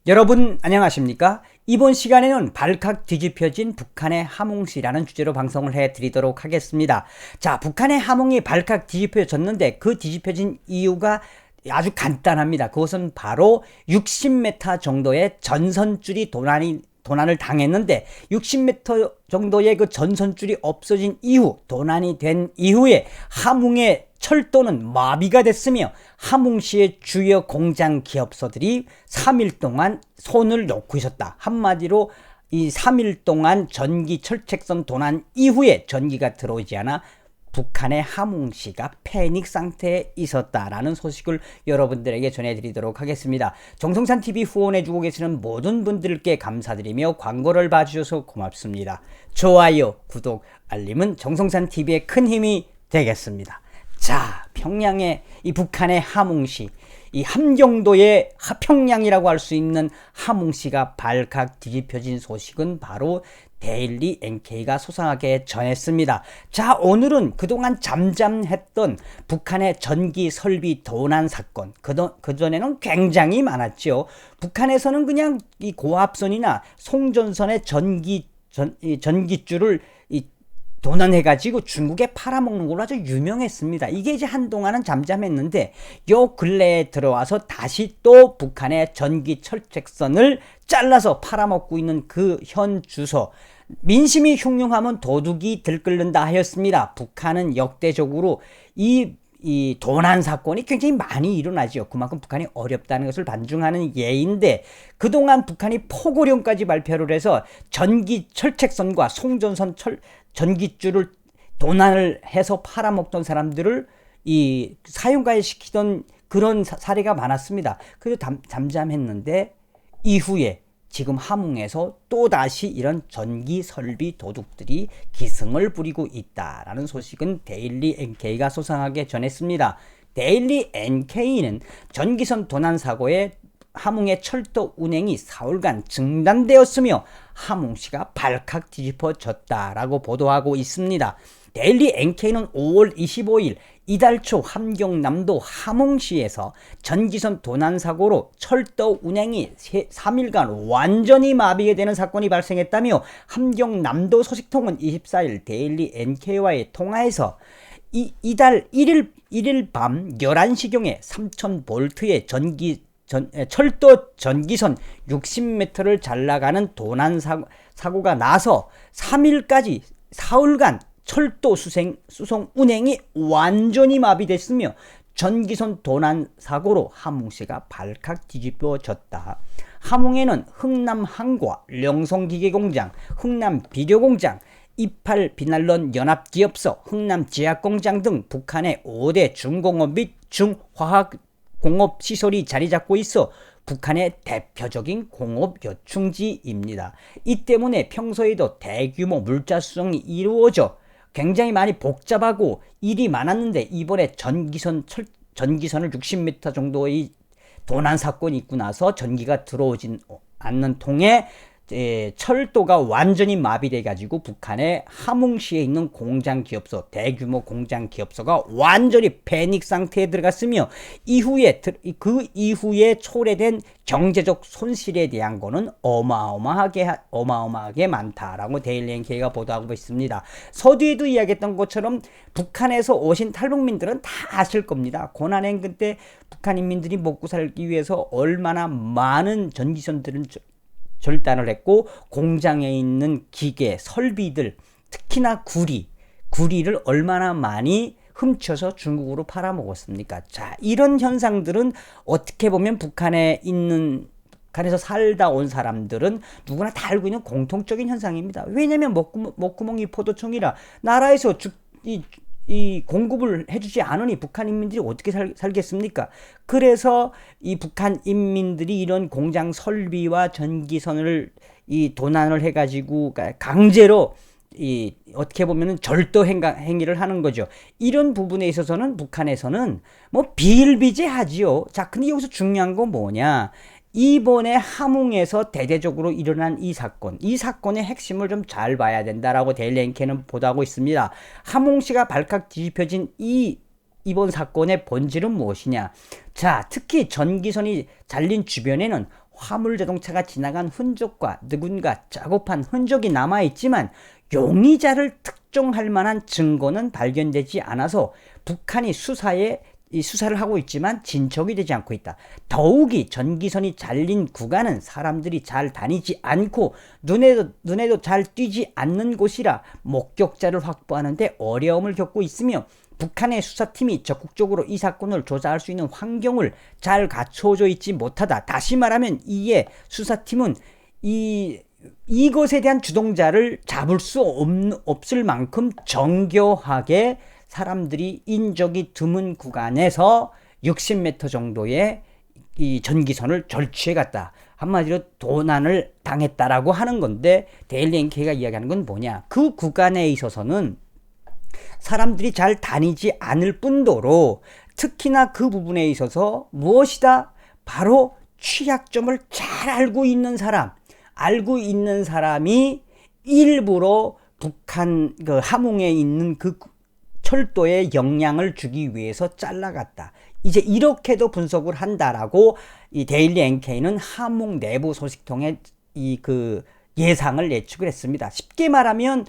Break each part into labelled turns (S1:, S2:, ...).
S1: 여러분 안녕하십니까? 이번 시간에는 발칵 뒤집혀진 북한의 함흥시라는 주제로 방송을 해드리도록 하겠습니다. 자, 북한의 함흥이 발칵 뒤집혀졌는데 그 뒤집혀진 이유가 아주 간단합니다. 그것은 바로 60m 정도의 전선줄이 도난을 당했는데 60m 정도의 그 전선줄이 없어진 이후, 도난이 된 이후에 함흥의 철도는 마비가 됐으며 함흥시의 주요 공장 기업소들이 3일 동안 손을 놓고 있었다. 한마디로 이 3일 동안 전기 철책선 도난 이후에 전기가 들어오지 않아 북한의 함흥시가 패닉 상태에 있었다라는 소식을 여러분들에게 전해드리도록 하겠습니다. 정성산TV 후원해주고 계시는 모든 분들께 감사드리며 광고를 봐주셔서 고맙습니다. 좋아요, 구독, 알림은 정성산TV의 큰 힘이 되겠습니다. 자, 평양의 이 북한의 함흥시, 이 함경도의 하평양이라고 할 수 있는 함흥시가 발칵 뒤집혀진 소식은 바로 데일리 NK가 소상하게 전했습니다. 자, 오늘은 그동안 잠잠했던 북한의 전기 설비 도난 사건, 그전에는 굉장히 많았죠. 북한에서는 그냥 이 고압선이나 송전선의 전기줄을 도난해가지고 중국에 팔아먹는 걸로 아주 유명했습니다. 이게 이제 한동안은 잠잠했는데 요 근래에 들어와서 다시 또 북한의 전기 철책선을 잘라서 팔아먹고 있는 그 현 주소, 민심이 흉흉하면 도둑이 들끓는다 하였습니다. 북한은 역대적으로 이 도난 사건이 굉장히 많이 일어나죠. 그만큼 북한이 어렵다는 것을 반증하는 예인데, 그동안 북한이 포고령까지 발표를 해서 전기 철책선과 송전선 전기줄을 도난을 해서 팔아먹던 사람들을 이 사용가에 시키던 그런 사례가 많았습니다. 그래서 잠잠했는데 이후에 지금 함흥에서 또다시 이런 전기 설비 도둑들이 기승을 부리고 있다라는 소식은 데일리 NK가 소상하게 전했습니다. 데일리 NK는 전기선 도난 사고에 함흥의 철도 운행이 4월간 중단되었으며 함흥시가 발칵 뒤집어졌다라고 보도하고 있습니다. 데일리 NK는 5월 25일 이달 초 함경남도 함흥시에서 전기선 도난 사고로 철도 운행이 3일간 완전히 마비게 되는 사건이 발생했다며, 함경남도 소식통은 24일 데일리 NK와의 통화에서 이달 1일 밤 11시경에 3000볼트의 철도 전기선 60m를 잘라가는 도난 사고가 나서 3일까지 사흘간 철도 수송 운행이 완전히 마비됐으며 전기선 도난 사고로 함흥시가 발칵 뒤집어졌다. 함흥에는 흥남항과 령성기계공장, 흥남비료공장, 이팔 비난론 연합기업소, 흥남제약공장 등 북한의 5대 중공업 및 중화학 공업시설이 자리 잡고 있어 북한의 대표적인 공업 요충지입니다. 이 때문에 평소에도 대규모 물자 수송이 이루어져 굉장히 많이 복잡하고 일이 많았는데, 이번에 전기선을 60m 정도의 도난 사건이 있고 나서 전기가 들어오진 않는 통에 철도가 완전히 마비돼 가지고 북한의 함흥시에 있는 공장 기업소, 대규모 공장 기업소가 완전히 패닉 상태에 들어갔으며 그 이후에 초래된 경제적 손실에 대한 거는 어마어마하게 많다라고 데일리 NK가 보도하고 있습니다. 서두에도 이야기했던 것처럼 북한에서 오신 탈북민들은 다 아실 겁니다. 고난행군 때 북한 인민들이 먹고 살기 위해서 얼마나 많은 전기선들은 절단을 했고, 공장에 있는 기계, 설비들, 특히나 구리를 얼마나 많이 훔쳐서 중국으로 팔아먹었습니까? 자, 이런 현상들은 어떻게 보면 북한에서 살다 온 사람들은 누구나 다 알고 있는 공통적인 현상입니다. 왜냐면 목구멍이 포도청이라 나라에서 이 공급을 해주지 않으니 북한 인민들이 어떻게 살겠습니까? 그래서 이 북한 인민들이 이런 공장 설비와 전기선을 도난을 해가지고 강제로 어떻게 보면은 절도 행위를 하는 거죠. 이런 부분에 있어서는 북한에서는 뭐 비일비재하지요. 자, 근데 여기서 중요한 건 뭐냐? 이번에 함흥에서 대대적으로 일어난 이 사건의 핵심을 좀 잘 봐야 된다라고 데일리 NK는 보도하고 있습니다. 함흥시가 발칵 뒤집혀진 이번 사건의 본질은 무엇이냐? 자, 특히 전기선이 잘린 주변에는 화물 자동차가 지나간 흔적과 누군가 작업한 흔적이 남아있지만 용의자를 특정할 만한 증거는 발견되지 않아서 북한이 수사를 하고 있지만 진척이 되지 않고 있다. 더욱이 전기선이 잘린 구간은 사람들이 잘 다니지 않고 눈에도 잘 띄지 않는 곳이라 목격자를 확보하는데 어려움을 겪고 있으며 북한의 수사팀이 적극적으로 이 사건을 조사할 수 있는 환경을 잘 갖춰져 있지 못하다. 다시 말하면 이에 수사팀은 이것에 대한 주동자를 잡을 수 없을 만큼 정교하게 사람들이 인적이 드문 구간에서 60m 정도의 이 전기선을 절취해 갔다. 한마디로 도난을 당했다라고 하는 건데, 데일리 NK가 이야기하는 건 뭐냐? 그 구간에 있어서는 사람들이 잘 다니지 않을 뿐더러 특히나 그 부분에 있어서 무엇이다? 바로 취약점을 잘 알고 있는 사람이 일부러 북한 그 함흥에 있는 그 철도에 영향을 주기 위해서 잘라갔다. 이제 이렇게도 분석을 한다라고 이 데일리 NK는 함흥 내부 소식통에 그 예상을 예측을 했습니다. 쉽게 말하면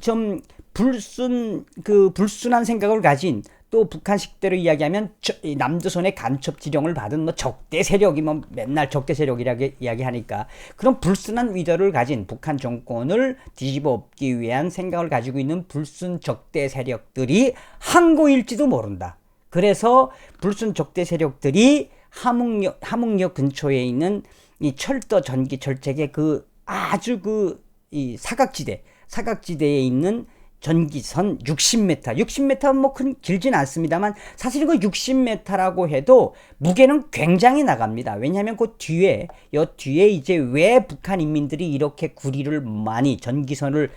S1: 좀 불순한 생각을 가진, 또 북한식대로 이야기하면 남조선의 간첩 지령을 받은 적대 세력이 맨날 적대 세력이라고 이야기하니까 그런 불순한 의도를 가진 북한 정권을 뒤집어 엎기 위한 생각을 가지고 있는 불순 적대 세력들이 항고일지도 모른다. 그래서 불순 적대 세력들이 함흥역 근처에 있는 이 철도 전기 절책의 이 사각지대에 있는 전기선 60m는 길진 않습니다만 사실 그 60m라고 해도 무게는 굉장히 나갑니다. 왜냐하면 그 뒤에 이제 왜 북한 인민들이 이렇게 구리를 많이 전기선을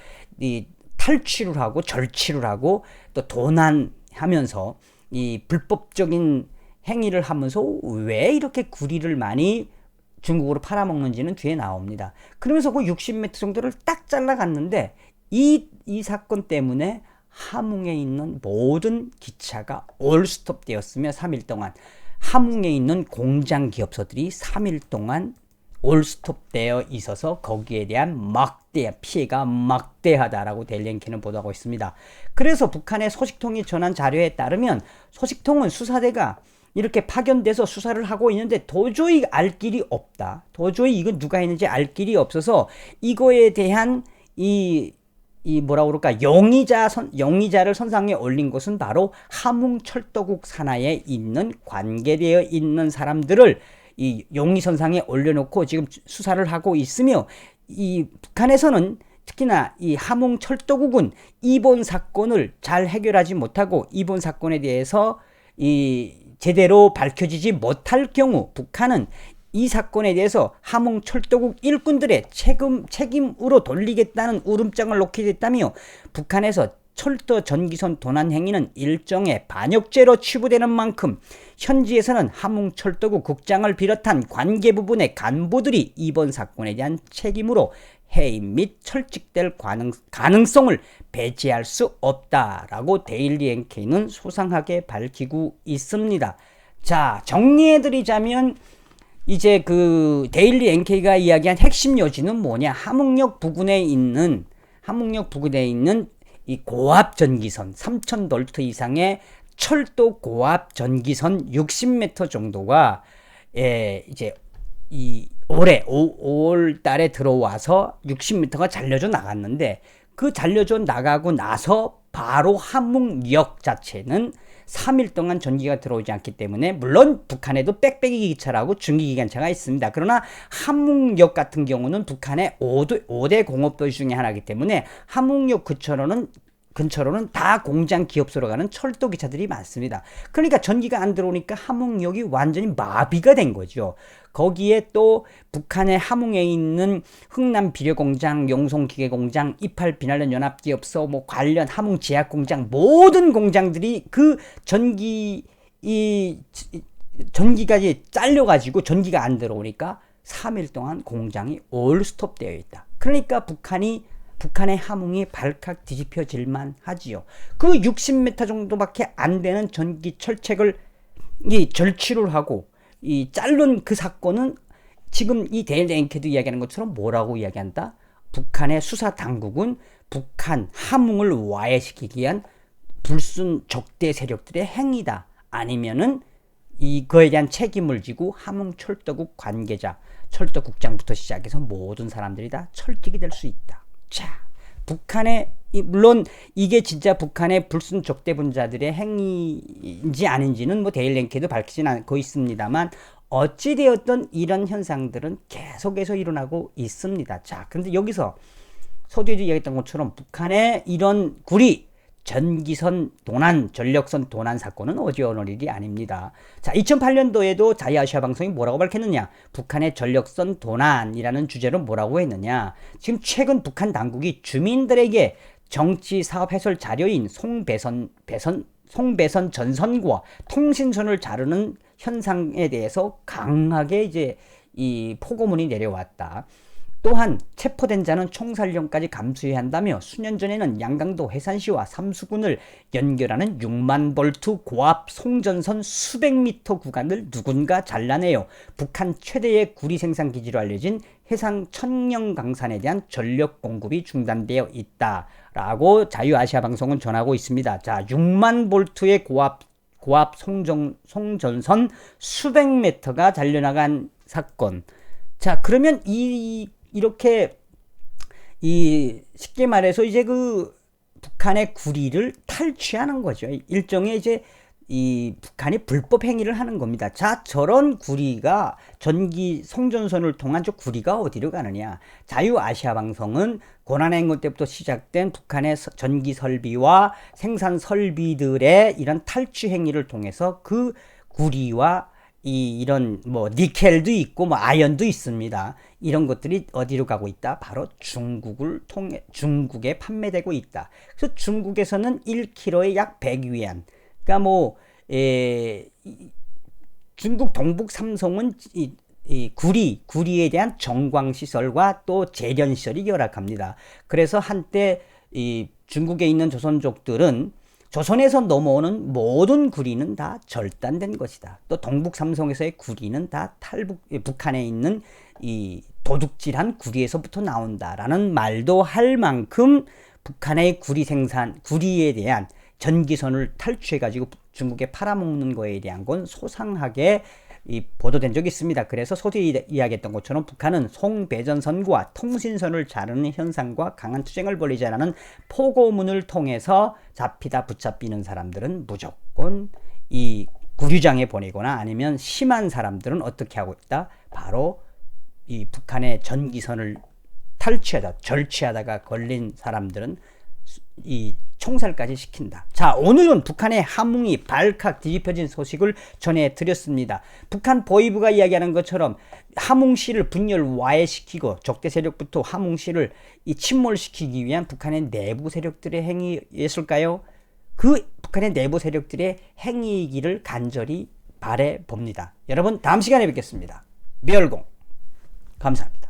S1: 탈취를 하고 절취를 하고 또 도난하면서 이 불법적인 행위를 하면서 왜 이렇게 구리를 많이 중국으로 팔아먹는지는 뒤에 나옵니다. 그러면서 그 60m 정도를 딱 잘라갔는데 이 사건 때문에 함흥에 있는 모든 기차가 올스톱 되었으며 3일 동안 함흥에 있는 공장 기업소들이 3일 동안 올스톱 되어 있어서 거기에 대한 피해가 막대하다라고 데일리 NK는 보도하고 있습니다. 그래서 북한의 소식통이 전한 자료에 따르면 소식통은 수사대가 이렇게 파견돼서 수사를 하고 있는데 도저히 알 길이 없다. 도저히 이건 누가 했는지 알 길이 없어서 이거에 대한 용의자를 선상에 올린 것은 바로 함흥철도국 산하에 있는 관계되어 있는 사람들을 이 용의선상에 올려놓고 지금 수사를 하고 있으며, 이 북한에서는 특히나 이 함흥철도국은 이번 사건을 잘 해결하지 못하고 이번 사건에 대해서 제대로 밝혀지지 못할 경우 북한은 이 사건에 대해서 함흥철도국 일꾼들의 책임으로 돌리겠다는 울음장을 놓게 됐다며, 북한에서 철도 전기선 도난 행위는 일종의 반역죄로 치부되는 만큼 현지에서는 함흥철도국 국장을 비롯한 관계 부분의 간부들이 이번 사건에 대한 책임으로 해임 및 철직될 가능성을 배제할 수 없다라고 데일리 NK는 소상하게 밝히고 있습니다. 자, 정리해드리자면 이제 그 데일리 NK가 이야기한 핵심 요지는 뭐냐? 함흥역 부근에 있는 이 고압 전기선 3000V 이상의 철도 고압 전기선 60m 정도가 이제 이 올해 5월 달에 들어와서 60m가 잘려져 나갔는데, 그 잘려져 나가고 나서 바로 함흥역 자체는 3일 동안 전기가 들어오지 않기 때문에, 물론 북한에도 빽빽이 기차라고 중기기관차가 있습니다. 그러나 함흥역 같은 경우는 북한의 5대 공업도시 중에 하나이기 때문에 함흥역 근처로는 다 공장 기업소로 가는 철도 기차들이 많습니다. 그러니까 전기가 안 들어오니까 함흥역이 완전히 마비가 된 거죠. 거기에 또 북한의 함흥에 있는 흥남 비료공장, 용송기계공장, 이팔 비난련 연합기업소, 관련 함흥 제약공장, 모든 공장들이 그 전기가 잘려가지고 전기가 안 들어오니까 3일 동안 공장이 올스톱 되어 있다. 그러니까 북한의 함흥이 발칵 뒤집혀질만 하지요. 그 60m 정도밖에 안 되는 전기 철책을 절취를 하고 자른 그 사건은 지금 이 데일 앵케도 이야기하는 것처럼 뭐라고 이야기한다? 북한의 수사 당국은 북한 함흥을 와해시키기 위한 불순 적대 세력들의 행위다. 아니면은 이거에 대한 책임을 지고 함흥 철도국 관계자, 철도국장부터 시작해서 모든 사람들이 다 철칙이 될 수 있다. 자, 북한의 물론 이게 진짜 북한의 불순 적대분자들의 행위인지 아닌지는 뭐 데일 랭케도 밝히진 않고 있습니다만 어찌되었던 이런 현상들은 계속해서 일어나고 있습니다. 자, 그런데 여기서 서두에도 이야기했던 것처럼 북한의 이런 구리 전기선 도난, 전력선 도난 사건은 어지러운 일이 아닙니다. 자, 2008년도에도 자유아시아 방송이 뭐라고 밝혔느냐? 북한의 전력선 도난이라는 주제로 뭐라고 했느냐? 지금 최근 북한 당국이 주민들에게 정치 사업 해설 자료인 송배선 전선과 통신선을 자르는 현상에 대해서 강하게 이제 이 포고문이 내려왔다. 또한 체포된 자는 총살령까지 감수해야 한다며 수년 전에는 양강도 해산시와 삼수군을 연결하는 6만 볼트 고압 송전선 수백 미터 구간을 누군가 잘라내어 북한 최대의 구리 생산 기지로 알려진 해상 천령강산에 대한 전력 공급이 중단되어 있다라고 자유아시아 방송은 전하고 있습니다. 자, 6만 볼트의 고압 송전선 수백 미터가 잘려나간 사건. 자, 그러면 이렇게 쉽게 말해서 이제 그 북한의 구리를 탈취하는 거죠. 일종의 이제 이 북한이 불법 행위를 하는 겁니다. 자, 저런 구리가 전기 송전선을 통한 저 구리가 어디로 가느냐? 자유아시아 방송은 고난행군 때부터 시작된 북한의 전기 설비와 생산 설비들의 이런 탈취 행위를 통해서 그 구리와 이런 뭐 니켈도 있고 뭐 아연도 있습니다. 이런 것들이 어디로 가고 있다? 바로 중국에 판매되고 있다. 그래서 중국에서는 1kg에 약 100위안. 그러니까 뭐 중국 동북 삼성은 이 구리에 대한 정광 시설과 또 재련 시설이 열악합니다. 그래서 한때 이 중국에 있는 조선족들은 조선에서 넘어오는 모든 구리는 다 절단된 것이다. 또 동북 삼성에서의 구리는 다 북한에 있는 이 도둑질한 구리에서부터 나온다라는 말도 할 만큼 북한의 구리에 대한 전기선을 탈취해가지고 중국에 팔아먹는 거에 대한 건 소상하게 보도된 적이 있습니다. 그래서 소위 이야기했던 것처럼 북한은 송배전선과 통신선을 자르는 현상과 강한 투쟁을 벌이자라는 포고문을 통해서 잡히다 붙잡히는 사람들은 무조건 이 구류장에 보내거나 아니면 심한 사람들은 어떻게 하고 있다? 바로 이 북한의 전기선을 절취하다가 걸린 사람들은 이 총살까지 시킨다. 자, 오늘은 북한의 함흥이 발칵 뒤집혀진 소식을 전해드렸습니다. 북한 보위부가 이야기하는 것처럼 함흥시를 분열 와해시키고 적대 세력부터 함흥시를 침몰시키기 위한 북한의 내부 세력들의 행위였을까요? 그 북한의 내부 세력들의 행위이기를 간절히 바라봅니다. 여러분, 다음 시간에 뵙겠습니다. 멸공. 감사합니다.